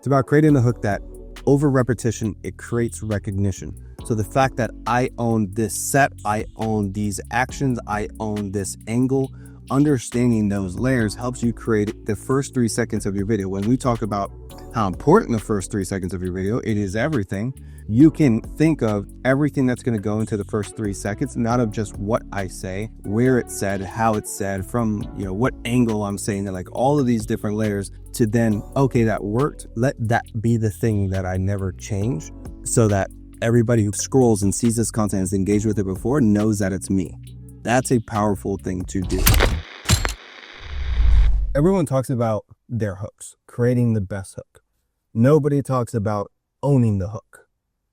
It's about creating the hook that over repetition, it creates recognition. So the fact that I own this set, I own these actions, I own this angle, understanding those layers helps you create the first 3 seconds of your video. When we talk about how important the first 3 seconds of your video, it is everything. You can think of everything that's going to go into the first 3 seconds, not of just what I say, where it's said, how it's said, from what angle I'm saying it, like all of these different layers, to then, okay, that worked. Let that be the thing that I never change, so that everybody who scrolls and sees this content, has engaged with it before, knows that it's me. That's a powerful thing to do. Everyone talks about their hooks, creating the best hook. Nobody talks about owning the hook,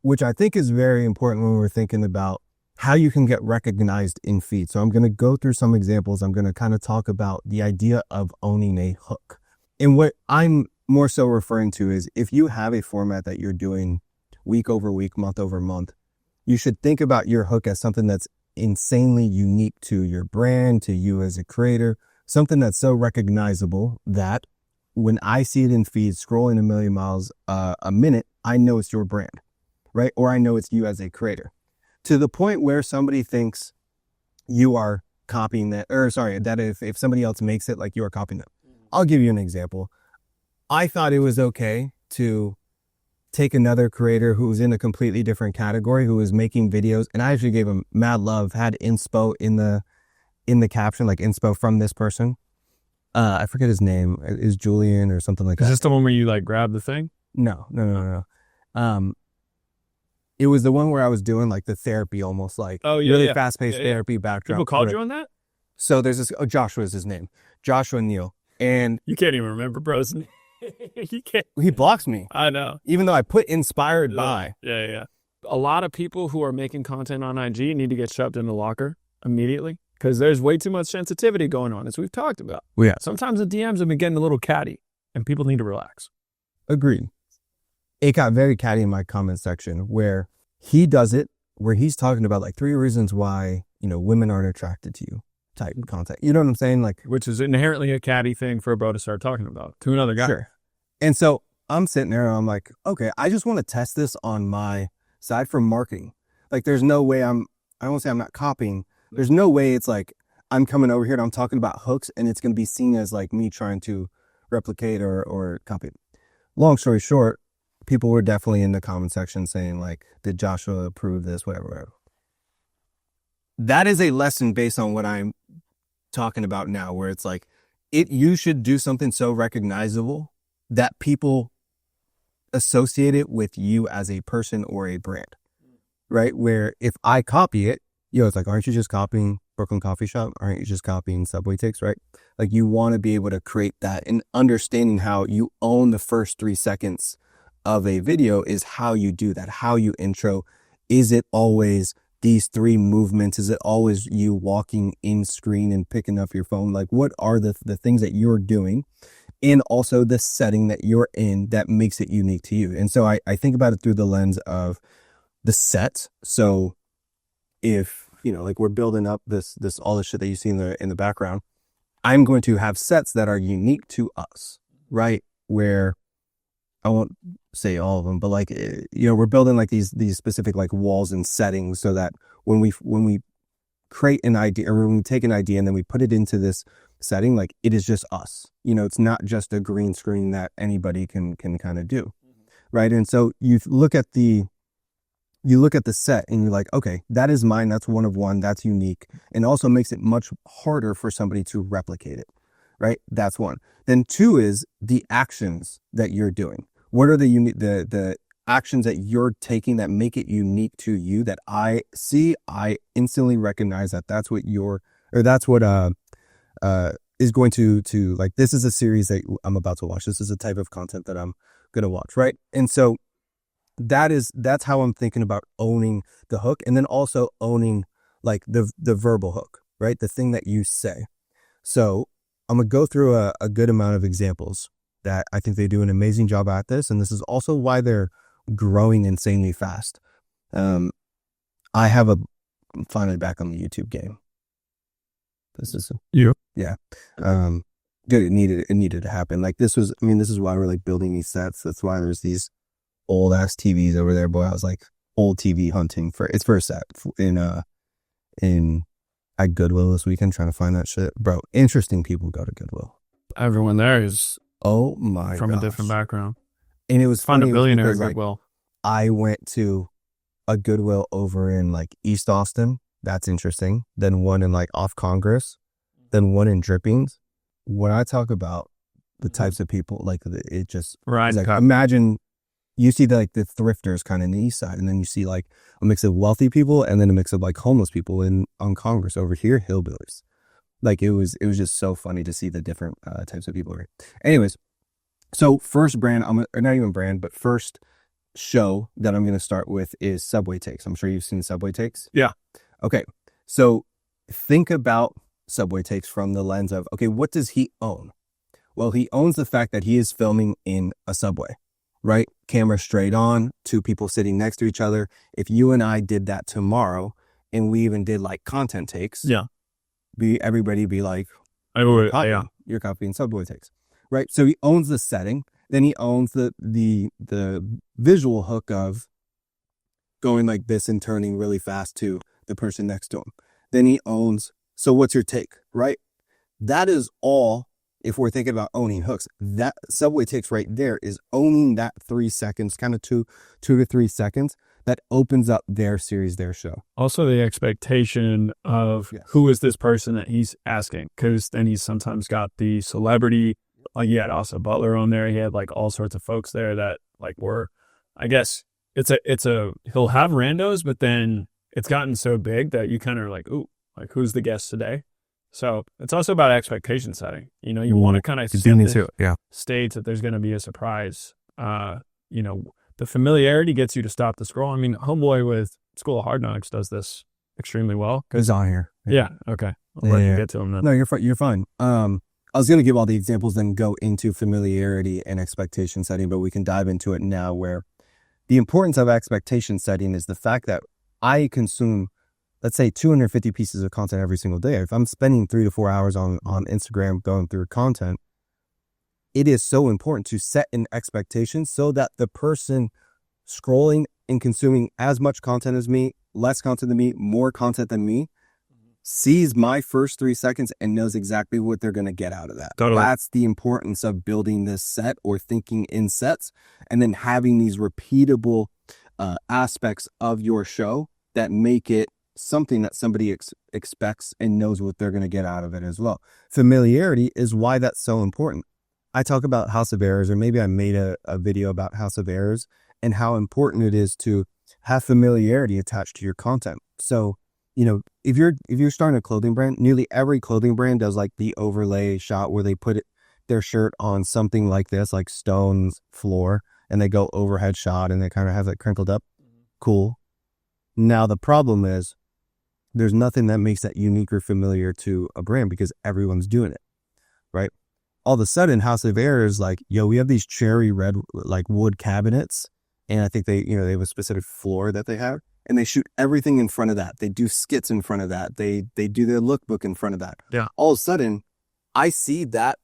which I think is very important when we're thinking about how you can get recognized in feed. So I'm going to go through some examples. I'm going to kind of talk about the idea of owning a hook. And what I'm more so referring to is, if you have a format that you're doing week over week, month over month, you should think about your hook as something that's insanely unique to your brand, to you as a creator, something that's so recognizable that when I see it in feed scrolling a million miles a minute, I know it's your brand, right? Or I know it's you as a creator, to the point where somebody thinks you are copying that, or sorry, that if somebody else makes it, like you are copying them. I'll give you an example. I thought it was okay to take another creator who was in a completely different category, who was making videos, and I actually gave him mad love, had inspo in the caption, like inspo from this person. I forget his name. Is Julian or something like that. Is this the one where you like grab the thing? No. It was the one where I was doing like the therapy, almost like really fast-paced therapy backdrop. People called you on that? So there's this, Joshua is his name. Joshua Neal. And you can't even remember, bros. You can't. He blocks me. I know. Even though I put inspired by. Yeah. A lot of people who are making content on IG need to get shoved in the locker immediately, because there's way too much sensitivity going on, as we've talked about. Yeah. Sometimes the DMs have been getting a little catty, and people need to relax. Agreed. It got very catty in my comment section, where he does it, where he's talking about like 3 reasons why, women aren't attracted to you type content. You know what I'm saying? Like, which is inherently a catty thing for a bro to start talking about to another guy. Sure. And so I'm sitting there and I'm like, okay, I just want to test this on my side for marketing. Like, there's no way I don't want to say I'm not copying. There's no way it's like I'm coming over here and I'm talking about hooks and it's going to be seen as like me trying to replicate or copy. Long story short, people were definitely in the comment section saying like, did Joshua approve this, whatever. That is a lesson based on what I'm talking about now, where it's like, you should do something so recognizable that people associate it with you as a person or a brand, right? Where if I copy it, it's like, aren't you just copying Brooklyn Coffee Shop? Aren't you just copying Subway Takes, right? Like, you want to be able to create that, and understanding how you own the first 3 seconds of a video is how you do that, how you intro. Is it always these 3 movements? Is it always you walking in screen and picking up your phone? Like, what are the things that you're doing, and also the setting that you're in that makes it unique to you? And so I think about it through the lens of the set. So if, like we're building up this all the shit that you see in the background, I'm going to have sets that are unique to us, right? Where I won't say all of them, but like, we're building like these specific like walls and settings, so that when we create an idea, or when we take an idea and then we put it into this setting, like, it is just us. It's not just a green screen that anybody can kind of do, right? And so you look at the set and you're like, okay, that is mine. That's one of one. That's unique, and also makes it much harder for somebody to replicate it, right? That's one. Then 2 is the actions that you're doing. What are the actions that you're taking that make it unique to you, that I see, I instantly recognize that that's what is going to like, this is a series that I'm about to watch. This is a type of content that I'm going to watch, right? And so that's how I'm thinking about owning the hook, and then also owning like the verbal hook, right? The thing that you say. So I'm going to go through a good amount of examples that I think they do an amazing job at this. And this is also why they're growing insanely fast. I'm finally back on the YouTube game. This is you. Yeah. Dude, it needed to happen. Like this was, I mean, this is why we're like building these sets. That's why there's these old ass TVs over there. Boy, I was like old TV hunting for a set in at Goodwill this weekend trying to find that shit. Bro, interesting people go to Goodwill. Everyone there is Oh my from gosh. a different background. And it was Find a funny billionaire at because, like, Goodwill. I went to a Goodwill over in like East Austin. That's interesting. Then one in like off Congress. Then one in Drippings. When I talk about the types of people, like it just Right. like, imagine you see the thrifters kind of in the east side, and then you see like a mix of wealthy people and then a mix of like homeless people on Congress. Over here, hillbillies. Like it was just so funny to see the different types of people. Anyways, so first brand, or not even brand, but first show that I'm going to start with is Subway Takes. I'm sure you've seen Subway Takes. Yeah. Okay. So think about Subway Takes from the lens of, okay, what does he own? Well, he owns the fact that he is filming in a Subway, right? Camera straight on, two people sitting next to each other. If you and I did that tomorrow and we even did like content takes, Yeah. everybody be like, Yeah. you're copying Subway Takes, right? So he owns the setting. Then he owns the visual hook of going like this and turning really fast to the person next to him. Then he owns, so what's your take, right? That is all, if we're thinking about owning hooks, that Subway Takes right there is owning that 3 seconds, kind of 2 to 3 seconds that opens up their series, their show. Also the expectation of who is this person that he's asking, because then he's sometimes got the celebrity. Like he had Asa Butler on there. He had like all sorts of folks there that like were, I guess he'll have randos, but then it's gotten so big that you kind of like, ooh, like who's the guest today? So it's also about expectation setting. You know, you want to kind of stage that there's going to be a surprise. The familiarity gets you to stop the scroll. I mean, Homeboy with School of Hard Knocks does this extremely well. He's on here. Yeah. Okay. I'll let you get to him then. No, you're fine. I was going to give all the examples, then go into familiarity and expectation setting, but we can dive into it now, where the importance of expectation setting is the fact that I consume, let's say, 250 pieces of content every single day. If I'm spending 3 to 4 hours on Instagram going through content, it is so important to set an expectation so that the person scrolling and consuming as much content as me, less content than me, more content than me, sees my first 3 seconds and knows exactly what they're going to get out of that. Totally. That's the importance of building this set or thinking in sets, and then having these repeatable aspects of your show that make it something that somebody expects and knows what they're going to get out of it as well. Familiarity is why that's so important. I talk about House of Errors, or maybe I made a video about House of Errors and how important it is to have familiarity attached to your content. So, you know, if you're starting a clothing brand, nearly every clothing brand does like the overlay shot where they put their shirt on something like this, like Stone's floor, and they go overhead shot and they kind of have it crinkled up. Cool. Now the problem is there's nothing that makes that unique or familiar to a brand because everyone's doing it, right? All of a sudden, House of Errors, like, yo, we have these cherry red like wood cabinets, and I think they have a specific floor that they have. And they shoot everything in front of that. They do skits in front of that. They do their lookbook in front of that. Yeah. All of a sudden, I see that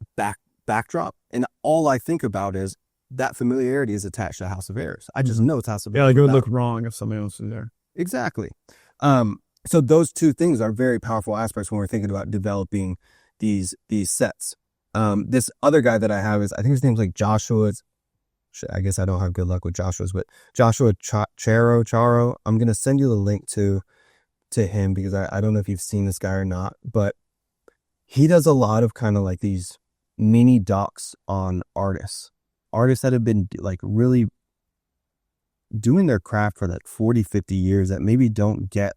backdrop, and all I think about is that familiarity is attached to House of Errors. I just know it's House of Errors. Yeah, like it would look wrong if somebody else was there. Exactly. So those two things are very powerful aspects when we're thinking about developing these sets. This other guy that I have is, I think his name's like Joshua. I guess I don't have good luck with Joshua's, but Joshua Charo. I'm going to send you the link to him because I don't know if you've seen this guy or not, but he does a lot of kind of like these mini docs on artists that have been like really doing their craft for like 40, 50 years that maybe don't get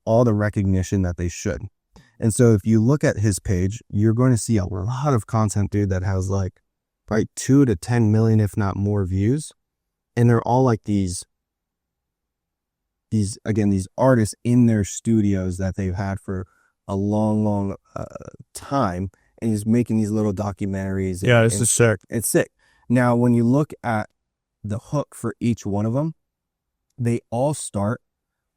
all the recognition that they should. And so if you look at his page, you're going to see a lot of content, dude, that has like probably 2 to 10 million, if not more, views. And they're all like these artists in their studios that they've had for a long time. And he's making these little documentaries. Yeah, this is sick. It's sick. Now, when you look at the hook for each one of them, they all start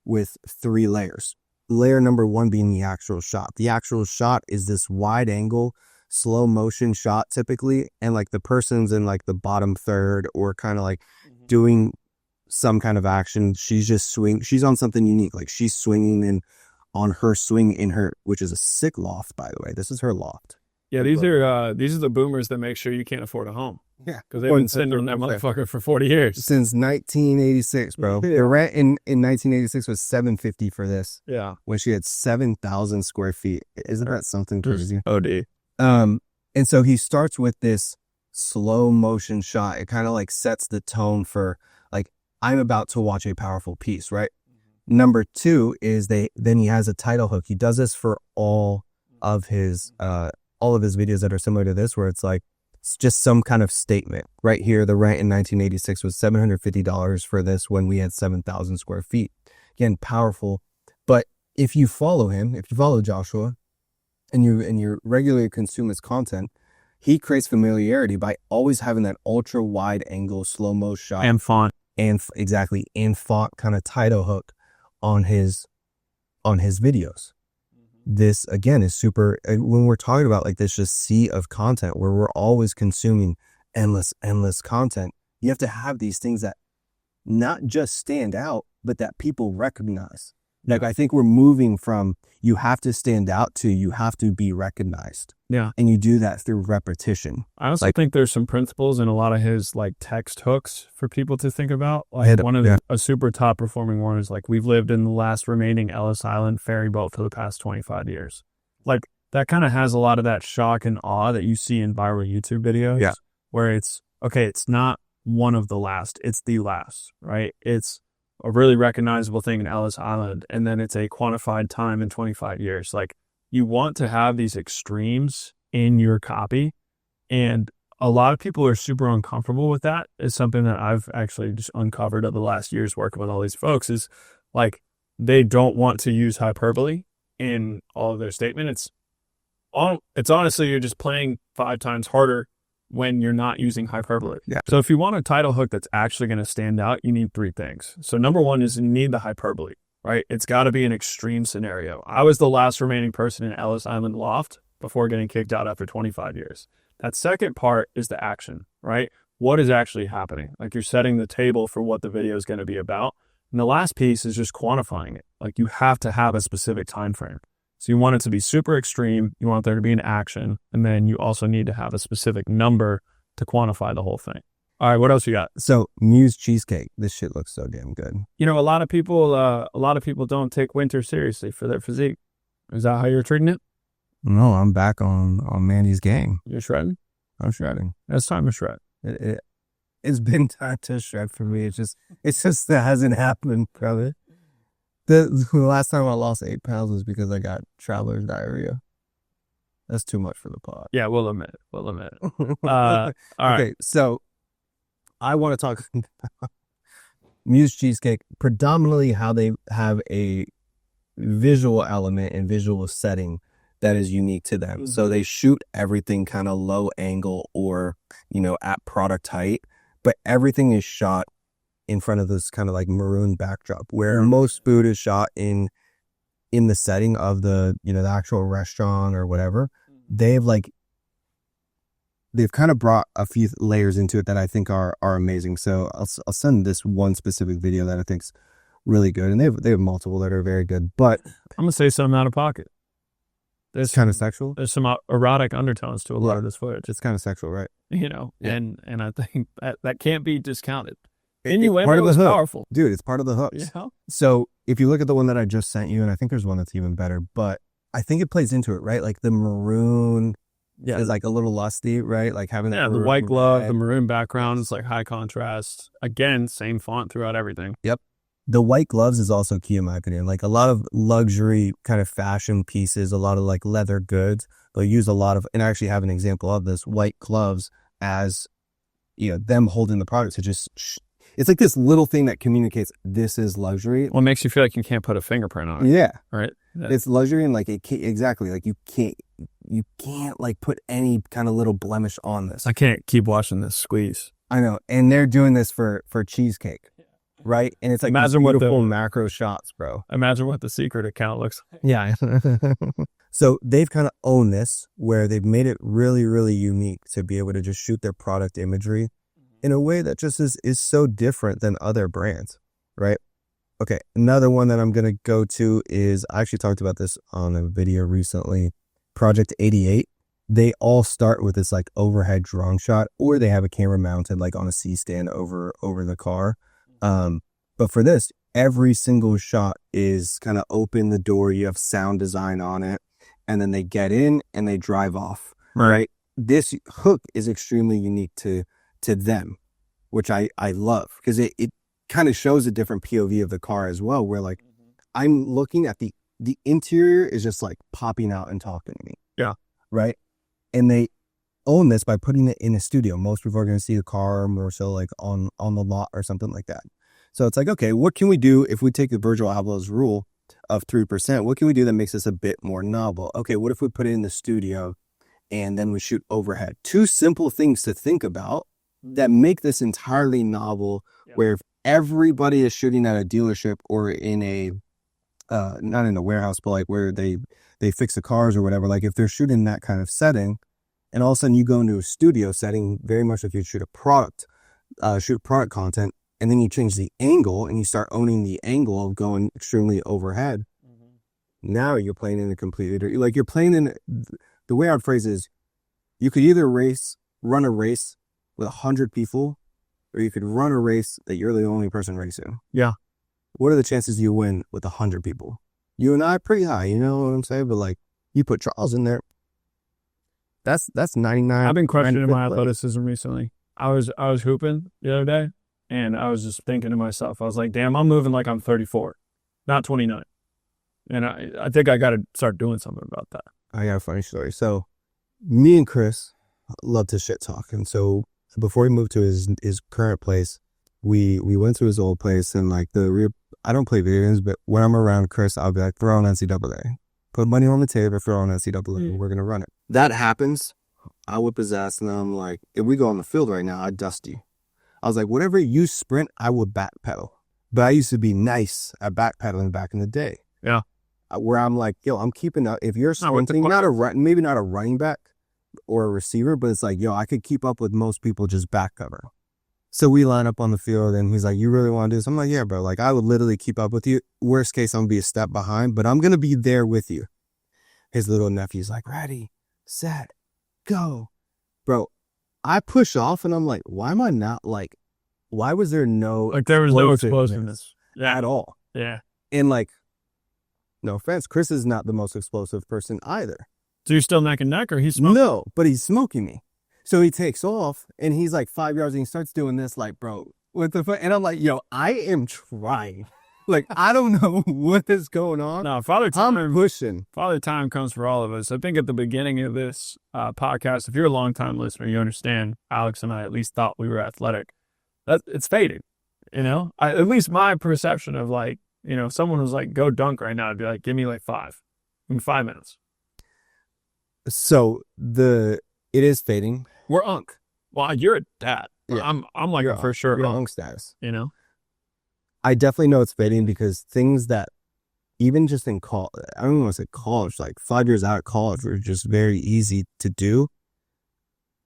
with 3 layers. Layer number 1 being the actual shot. The actual shot is this wide angle slow motion shot typically, and like the person's in like the bottom third or kind of like doing some kind of action. She's just she's on something unique, like she's swinging in on her swing in her, which is a sick loft, by the way. This is her loft. Yeah, these are the boomers that make sure you can't afford a home. Yeah, because they've been sitting on that motherfucker for 40 years since 1986, bro. The rent in 1986 was $750 for this. Yeah, when she had 7,000 square feet. Isn't that something crazy? OD. And so he starts with this slow motion shot. It kind of like sets the tone for like, I'm about to watch a powerful piece, right? Number two is then he has a title hook. He does this for all of his videos that are similar to this, where it's like, it's just some kind of statement. Right here, the rent in 1986 was $750 for this when we had 7,000 square feet. Again, powerful. But if you follow him, if you follow Joshua and you regularly consume his content, he creates familiarity by always having that ultra wide angle, slow mo shot and font and font kind of title hook on his videos. This again is super, when we're talking about like this just sea of content where we're always consuming endless content, you have to have these things that not just stand out, but that people recognize. Like, I think we're moving from you have to stand out to you have to be recognized. Yeah. And you do that through repetition. I also think there's some principles in a lot of his like text hooks for people to think about. Like a super top performing one is like, we've lived in the last remaining Ellis Island ferry boat for the past 25 years. Like, that kind of has a lot of that shock and awe that you see in viral YouTube videos. Yeah. Where it's, okay, it's not one of the last, it's the last, right? It's a really recognizable thing in Ellis Island, and then it's a quantified time in 25 years. Like, you want to have these extremes in your copy, and a lot of people are super uncomfortable with that. It's something that I've actually just uncovered over the last year's working with all these folks is like, they don't want to use hyperbole in all of their statement. It's honestly, you're just playing 5 times harder when you're not using hyperbole. Yeah. So if you want a title hook that's actually going to stand out, you need 3 things. So number 1 is you need the hyperbole, right? It's got to be an extreme scenario. I was the last remaining person in Ellis Island loft before getting kicked out after 25 years. That second part is the action, right? What is actually happening? Like, you're setting the table for what the video is going to be about. And the last piece is just quantifying it. Like, you have to have a specific time frame. So you want it to be super extreme. You want there to be an action. And then you also need to have a specific number to quantify the whole thing. All right, what else you got? So Muse Cheesecake. This shit looks so damn good. You know, a lot of people don't take winter seriously for their physique. Is that how you're treating it? No, I'm back on Mandy's game. You're shredding? I'm shredding. It's time to shred. It's been time to shred for me. It's just that hasn't happened, brother. The last time I lost 8 pounds was because I got traveler's diarrhea. That's too much for the pod. Yeah, we'll admit it. All right. Okay, so I want to talk about Muse Cheesecake, predominantly how they have a visual element and visual setting that is unique to them. Mm-hmm. So they shoot everything kind of low angle or, at product height, but everything is shot in front of this kind of like maroon backdrop where most food is shot in the setting of the actual restaurant or whatever. They've kind of brought a few layers into it that I think are amazing. So I'll send this one specific video that I think's really good, and they have multiple that are very good. But I'm gonna say something out of pocket. It's kind of sexual. There's some erotic undertones to a lot of this footage. It's kind of sexual, right? And I think that can't be discounted. Part of the hook. Powerful. Dude, it's part of the hooks. Yeah. So if you look at the one that I just sent you, and I think there's one that's even better, but I think it plays into it, right? Like the maroon is like a little lusty, right? Like having that the white glove, the maroon background is like high contrast. Again, same font throughout everything. Yep. The white gloves is also key in my opinion. Like a lot of luxury kind of fashion pieces, a lot of like leather goods, they'll use a lot of, and I actually have an example of this, white gloves as, them holding the product to just it's like this little thing that communicates this is luxury. Well, it makes you feel like you can't put a fingerprint on it. Yeah. Right. It's luxury and like exactly. Like you can't like put any kind of little blemish on this. I can't keep watching this squeeze. I know. And they're doing this for cheesecake. Right. And it's like imagine what the macro shots, bro. Imagine what the secret account looks like. Yeah. So they've kind of owned this where they've made it really, really unique to be able to just shoot their product imagery in a way that just is so different than other brands, right? Okay, another one that I'm going to go to is, I actually talked about this on a video recently, Project 88. They all start with this like overhead drone shot, or they have a camera mounted like on a C-stand over the car. But for this, every single shot is kind of open the door. You have sound design on it, and then they get in and they drive off. Right. This hook is extremely unique to them, which I love, because it kind of shows a different POV of the car as well, where like I'm looking at the interior is just like popping out and talking to me. Yeah. Right. And they own this by putting it in a studio. Most people are going to see the car more so like on the lot or something like that. So it's like, okay, what can we do if we take the Virgil Abloh's rule of 3%? What can we do that makes this a bit more novel? Okay, what if we put it in the studio and then we shoot overhead? Two simple things to think about that make this entirely novel, where if everybody is shooting at a dealership or in a, not in a warehouse, but like where they fix the cars or whatever, like if they're shooting that kind of setting, and all of a sudden you go into a studio setting, very much like you shoot product content, and then you change the angle and you start owning the angle of going extremely overhead. Now you're playing in a completely, like you're playing in, the way I'd phrase it is, you could either run a race with 100 people, or you could run a race that you're the only person racing. Yeah. What are the chances you win with 100 people? You and I are pretty high, you know what I'm saying? But like, you put Charles in there, that's 99. I've been questioning my athleticism recently. I was hooping the other day, and I was just thinking to myself, I was like, damn, I'm moving like I'm 34, not 29. And I think I got to start doing something about that. I got a funny story. So me and Chris love to shit talk. And so before he moved to his current place, we went to his old place, and like I don't play video games, but when I'm around Chris, I'll be like, throw on NCAA. Put money on the table, throw on NCAA, and we're going to run it. That happens. I whip his ass, and I'm like, if we go on the field right now, I'd dust you. I was like, whatever you sprint, I would backpedal. But I used to be nice at backpedaling back in the day. Yeah. Where I'm like, yo, I'm keeping up. If you're sprinting, maybe not a running back or a receiver, but it's like, yo, I could keep up with most people just back cover. So we line up on the field, and he's like, you really want to do this? I'm like, yeah, bro. Like, I would literally keep up with you. Worst case, I'm going to be a step behind, but I'm going to be there with you. His little nephew's like, ready, set, go. Bro, I push off, and I'm like, why am I not like, why was there no... Like, there was no explosiveness. At all. Yeah. And like, no offense, Chris is not the most explosive person either. So you're still neck and neck, or he's smoking? No, but he's smoking me. So he takes off, and he's like 5 yards, and he starts doing this, like, bro, what the fuck? And I'm like, yo, I am trying. Like, I don't know what is going on. No, Father Time comes for all of us. I think at the beginning of this podcast, if you're a longtime listener, you understand Alex and I at least thought we were athletic. It's fading, you know? At least my perception of, like, you know, if someone was like, go dunk right now, I'd be like, give me like 5 minutes. So it is fading. We're unk. Well, you're a dad. Yeah. I'm like for sure you're unk status. You know? I definitely know it's fading, because things that even just in college, I don't want to say college, like 5 years out of college, were just very easy to do.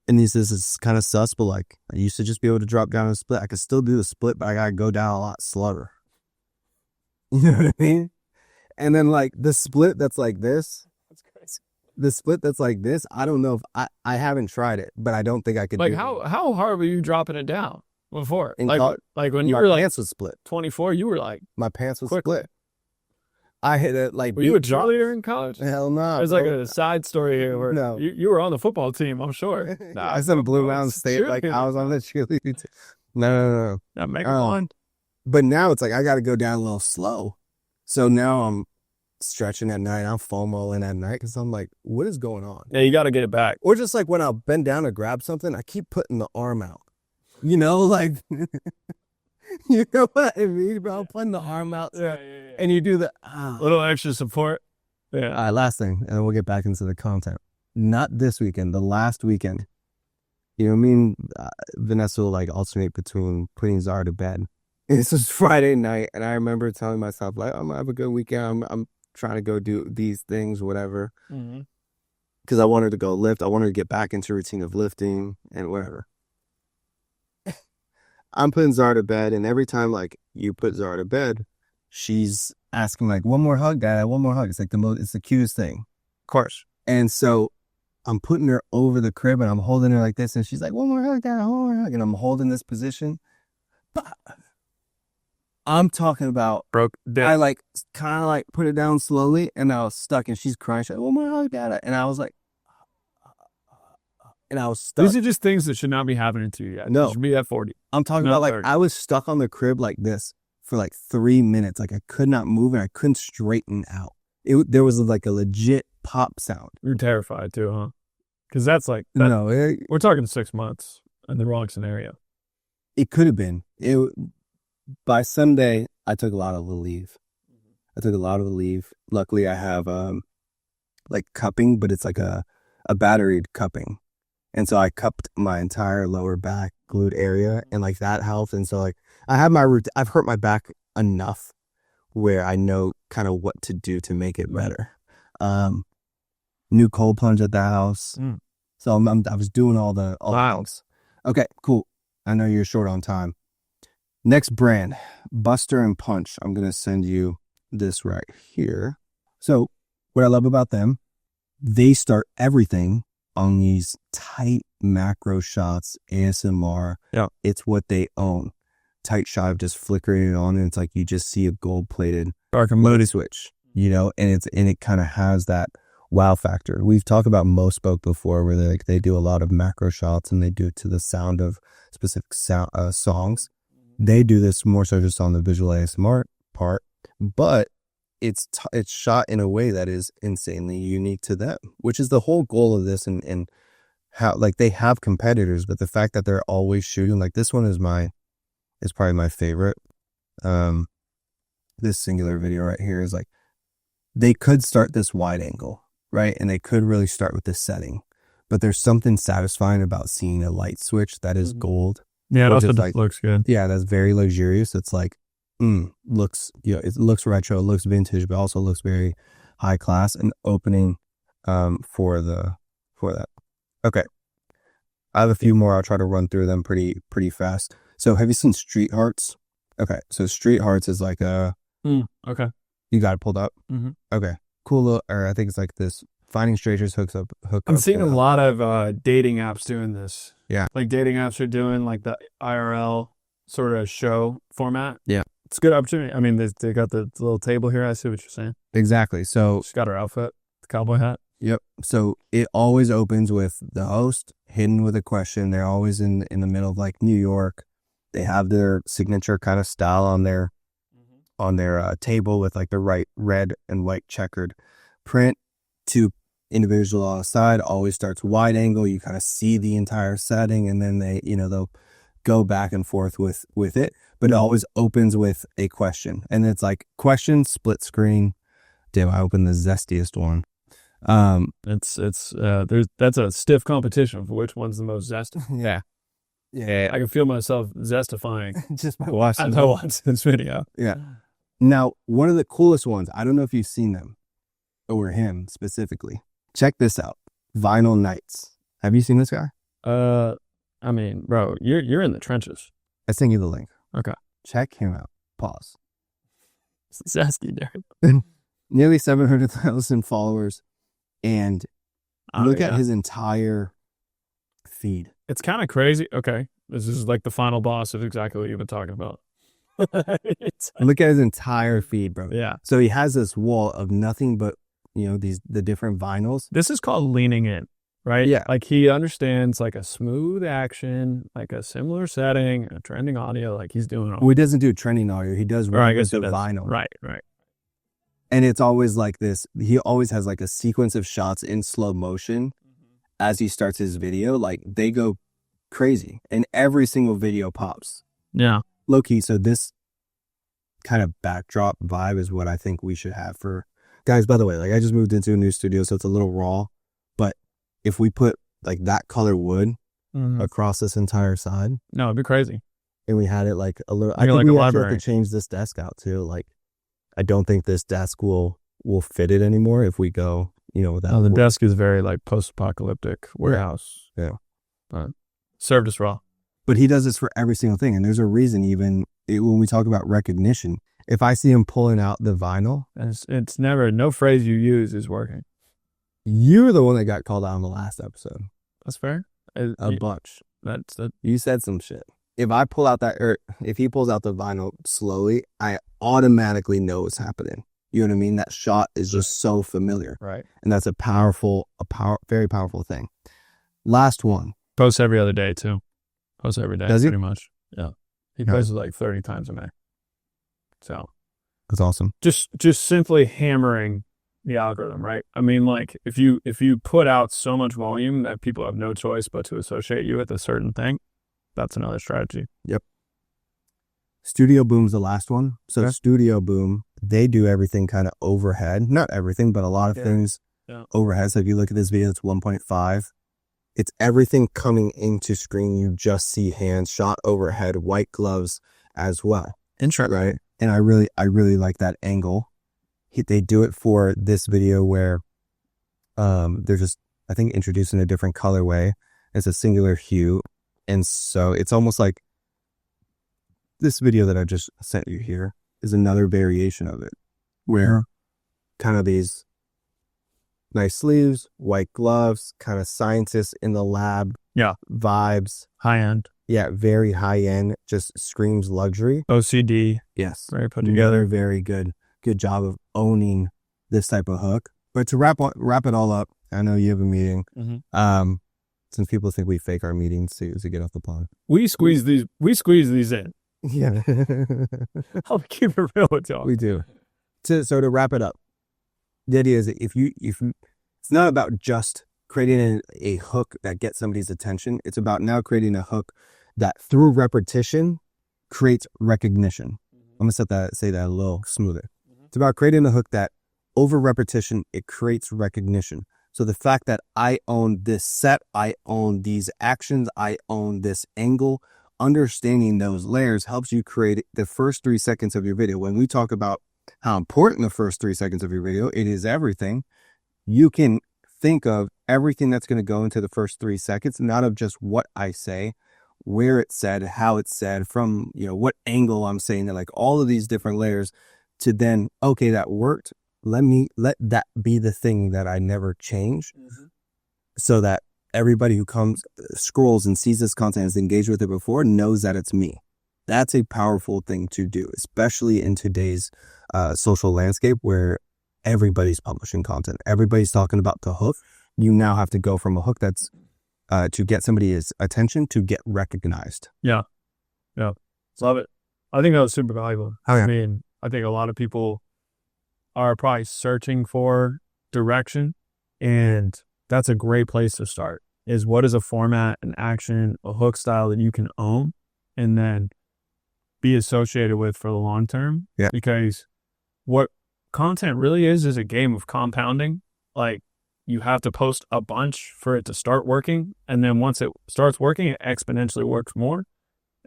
And this is kind of sus, but like, I used to just be able to drop down and split. I could still do the split, but I got to go down a lot slower. You know what I mean? And then like the split that's like this. That's crazy. The split that's like this, I don't know if I haven't tried it, but I don't think I could like do it. How hard were you dropping it down before? Like when you were like, my pants was split. 24, you were like, my pants was split. I hit it like. Were you a cheerleader in college? Hell no. There's like a side story here where you were on the football team, I'm sure. I was in Blue Mountain State, like I was on the cheerleading team. No. That make one. But now it's like I got to go down a little slow. So now I'm stretching at night. I'm FOMOing at night because I'm like, what is going on? Yeah, you got to get it back. Or just like when I'll bend down to grab something, I keep putting the arm out. You know, like, you know what I mean, bro? I'm putting the arm out. Yeah. And you do the little extra support. Yeah. All right, last thing, and then we'll get back into the content. Not this weekend, the last weekend. You know, me and Vanessa will like alternate between putting Zara to bed. This was Friday night, and I remember telling myself, like, I'm gonna have a good weekend. I'm trying to go do these things, whatever. Mm-hmm. Because I wanted to go lift. I wanted to get back into routine of lifting and whatever. I'm putting Zara to bed, and every time like you put Zara to bed, she's asking like, one more hug, Dad, one more hug. It's like it's the cutest thing. Of course. And so I'm putting her over the crib and I'm holding her like this, and she's like, one more hug, Dad, one more hug. And I'm holding this position. I'm talking about I like kind of like put it down slowly, and I was stuck, and she's crying. She's like, one more hug, Dad. And I was like, and I was stuck. These are just things that should not be happening to you yet. No. You should be at 40. I'm talking about like 30. I was stuck on the crib like this for like 3 minutes. Like I could not move and I couldn't straighten out. There was like a legit pop sound. You're terrified too, huh? Because that's like, No, we're talking 6 months in the wrong scenario. it could have been. By Sunday, I took a lot of the leave. Luckily, I have like cupping, but it's like a batteried cupping. And so I cupped my entire lower back glute area, and like that helped. And so like I have I've hurt my back enough where I know kind of what to do to make it better. New cold plunge at the house. So I was doing all the things. Okay, cool. I know you're short on time. Next brand, Buster and Punch. I'm going to send you this right here. So what I love about them, they start everything on these tight macro shots, ASMR. Yeah. It's what they own. Tight shot of just flickering it on, and it's like you just see a gold-plated mode switch, you know, and it kind of has that wow factor. We've talked about Mo Spoke before, where they do a lot of macro shots and they do it to the sound of specific songs. They do this more so just on the visual ASMR part, but it's shot in a way that is insanely unique to them, which is the whole goal of this. And how like they have competitors, but the fact that they're always shooting, like this one is probably my favorite. This singular video right here is like, they could start this wide angle, right? And they could really start with this setting, but there's something satisfying about seeing a light switch that is gold. Yeah, it also like, looks good. Yeah, that's very luxurious. It's like, looks, you know, it looks retro, it looks vintage, but also looks very high class and opening for that. Okay. I have a few more. I'll try to run through them pretty fast. So have you seen Street Hearts? Okay. So Street Hearts is like okay. You got it pulled up? Mm-hmm. Okay. Cool little, or I think it's like this Finding Strangers hook I'm up, seeing you know. a lot of dating apps doing this. Yeah. Like dating apps are doing like the IRL sort of show format. Yeah. It's a good opportunity. I mean, they got the little table here. I see what you're saying. Exactly. So She's got her outfit, the cowboy hat. yep. So it always opens with the host hidden with a question. They're always in the middle of like New York. They have their signature kind of style on their table with like the right red and white checkered print. Two individuals on the side, always starts wide angle. You kind of see the entire setting, and then they'll go back and forth with it, but it always opens with a question, and it's like question split screen. Damn, I opened the zestiest one. That's a stiff competition for which one's the most zesty. Yeah. I can feel myself zestifying Just by watching as I watch this video. Yeah. Now, one of the coolest ones, I don't know if you've seen them or him specifically. Check this out. Vinyl Nights. Have you seen this guy? I mean, bro, you're in the trenches. I sent you the link. Okay. Check him out. Pause. Zesty, dude. Nearly 700,000 followers. And look at his entire feed. It's kind of crazy. Okay. This is like the final boss of exactly what you've been talking about. Look at his entire feed, bro. Yeah. So he has this wall of nothing but, the different vinyls. This is called leaning in, right? Yeah. Like he understands like a smooth action, like a similar setting, a trending audio, like he's doing all. Well, he doesn't do trending audio. He does Or I with guess the he does. vinyl. Right. And it's always like this. He always has like a sequence of shots in slow motion as he starts his video. Like they go crazy and every single video pops. Yeah. Low key. So this kind of backdrop vibe is what I think we should have for guys. By the way, like I just moved into a new studio, so it's a little raw, but if we put like that color wood across this entire side, No, it'd be crazy. and we had it like a little, I You're think like we a actually have library. to change this desk out too. Like, I don't think this desk will will fit it anymore if we go, without. The desk is very like post-apocalyptic warehouse. Yeah. Served us raw. But he does this for every single thing. And there's a reason even when we talk about recognition, if I see him pulling out the vinyl. It's never, no phrase you use is working. You're the one that got called out on the last episode. That's fair. A bunch. That's You said some shit. If I pull out if he pulls out the vinyl slowly, I automatically know what's happening. You know what I mean? That shot is just so familiar. right. And that's very powerful thing. Last one. Posts every other day too. Posts every day. Does he? Pretty much. Yeah. He posts like 30 times a day. So that's awesome. Just simply hammering the algorithm, right? I mean, like if you put out so much volume that people have no choice but to associate you with a certain thing, that's another strategy. Yep. Studio Boom's the last one. So Studio Boom, they do everything kind of overhead. Not everything, but a lot of things overhead. So if you look at this video, it's 1.5. It's everything coming into screen. You just see hands shot overhead, white gloves as well. Interesting. Right. And I really like that angle. They do it for this video where they're just, I think, introducing a different colorway. It's a singular hue. And so it's almost like this video that I just sent you here is another variation of it, where kind of these nice sleeves, white gloves, kind of scientists in the lab vibes. High end. Yeah, very high end, just screams luxury. OCD. Yes. Very put together. Very good job of owning this type of hook. But to wrap it all up, I know you have a meeting. Mm-hmm. Since people think we fake our meetings to get off the pod. We squeeze these in. Yeah. I'll keep it real with y'all. We do. So to wrap it up, the idea is that if it's not about just creating a hook that gets somebody's attention. It's about now creating a hook that through repetition creates recognition. I'm going to say that a little smoother. It's about creating a hook that over repetition, it creates recognition. So the fact that I own this set, I own these actions, I own this angle, understanding those layers helps you create the first 3 seconds of your video. When we talk about how important the first 3 seconds of your video, it is everything. You can think of everything that's going to go into the first 3 seconds, not of just what I say, where it's said, how it's said, from, what angle I'm saying it, like all of these different layers to then, okay, that worked. Let that be the thing that I never change, so that everybody who comes, scrolls and sees this content, has engaged with it before, knows that it's me. That's a powerful thing to do, especially in today's social landscape where everybody's publishing content. Everybody's talking about the hook. You now have to go from a hook that's to get somebody's attention to get recognized. Yeah. Love it. I think that was super valuable. Oh, yeah. I mean, I think a lot of people are probably searching for direction, and that's a great place to start. Is what is a format, an action, a hook style that you can own and then be associated with for the long term? Yeah. Because what content really is a game of compounding. Like, you have to post a bunch for it to start working, and then once it starts working, it exponentially works more.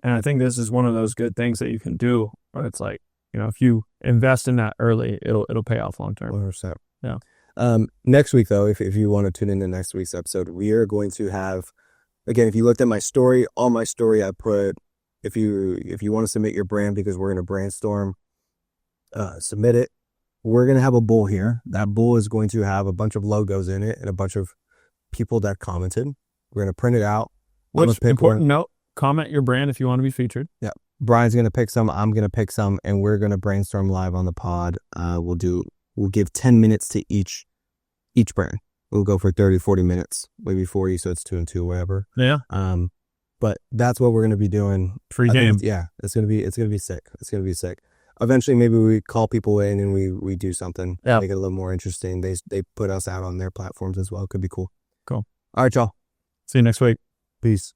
And I think this is one of those good things that you can do where it's like, if you invest in that early, it'll pay off long term. 100%. Yeah. Next week, though, if you want to tune into next week's episode, we are going to have, again, if you looked at my story, on my story, I put, if you want to submit your brand, because we're in a brainstorm, submit it. We're going to have a bowl here. That bowl is going to have a bunch of logos in it and a bunch of people that commented. We're going to print it out. Which, important note, comment your brand if you want to be featured. Yeah. Brian's going to pick some. I'm going to pick some, and we're going to brainstorm live on the pod. We'll give 10 minutes to each brand. We'll go for 30, 40 minutes, maybe 40. So it's 2 and 2, whatever. Yeah. But that's what we're going to be doing. Free game. Yeah. It's going to be sick. It's going to be sick. Eventually, maybe we call people in and we do something. Yeah. Make it a little more interesting. They put us out on their platforms as well. Could be cool. Cool. All right, y'all. See you next week. Peace.